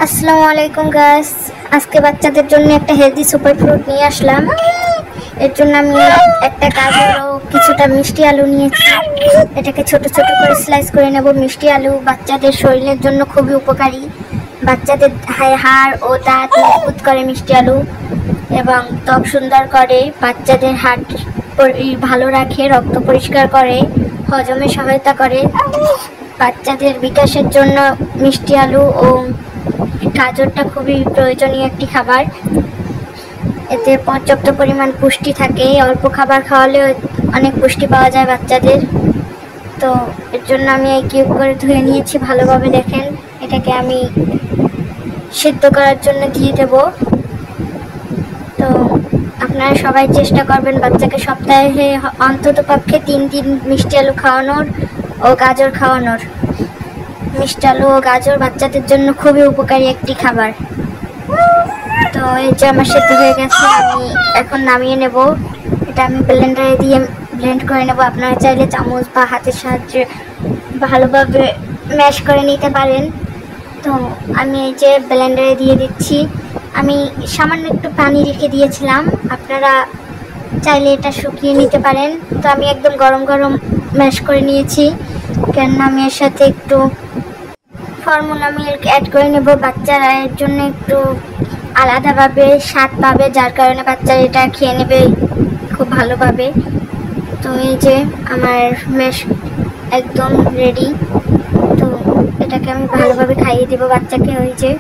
আসসালামু আলাইকুম গাইস। আজকে বাচ্চাদের জন্য একটা হেলদি সুপার ফ্রুট নিয়ে আসলাম। এর জন্য আমি একটা গাজর ও কিছুটা মিষ্টি আলু নিয়েছি। এটাকে ছোট ছোট করে স্লাইস করে নেব। মিষ্টি আলু বাচ্চাদের শরীরের জন্য খুবই উপকারী। বাচ্চাদের হাড় ও দাঁত মজবুত করে মিষ্টি আলু, এবং ত্বক সুন্দর করে। বাচ্চাদের হার্ট ভালো রাখে, রক্ত পরিষ্কার করে, হজমে সহায়তা করে। বাচ্চাদের বিকাশের জন্য মিষ্টি আলু ও গাজরটা খুবই প্রয়োজনীয় একটি খাবার। এতে পর্যাপ্ত পরিমাণ পুষ্টি থাকে। অল্প খাবার খাওয়ালেও অনেক পুষ্টি পাওয়া যায় বাচ্চাদের। তো এর জন্য আমি এই কিউব করে ধুয়ে নিয়েছি ভালোভাবে। দেখেন, এটাকে আমি সিদ্ধ করার জন্য দিয়ে দেব। তো আপনারা সবাই চেষ্টা করবেন বাচ্চাকে সপ্তাহে অন্তত পক্ষে 3 দিন মিষ্টি আলু খাওয়ানোর ও গাজর খাওয়ানোর। মিষ্টি আলু ও গাজর বাচ্চাদের জন্য খুবই উপকারী একটি খাবার। তো এই যে আমার সেদ্ধ হয়ে গেছে, আমি এখন নামিয়ে নেব। এটা আমি ব্লেন্ডারে দিয়ে ব্লেন্ড করে নেব। আপনারা চাইলে চামচ বা হাতের সাহায্যে ভালোভাবে ম্যাশ করে নিতে পারেন। তো আমি এই যে ব্লেন্ডারে দিয়ে দিচ্ছি। আমি সামান্য একটু পানি রেখে দিয়েছিলাম, আপনারা চাইলে এটা শুকিয়ে নিতে পারেন। তো আমি একদম গরম গরম ম্যাশ করে নিয়েছি, কেননা আমি এর সাথে একটু ফর্মুলা মিল্ক অ্যাড করে নেব। বাচ্চারা এর জন্য একটু আলাদাভাবে স্বাদ পাবে, যার কারণে বাচ্চারা এটা খেয়ে নেবে খুব ভালোভাবে। তো এই যে আমার ম্যাশ একদম রেডি। তো এটাকে আমি ভালোভাবে খাইয়ে দেবো বাচ্চাকে। ওই যে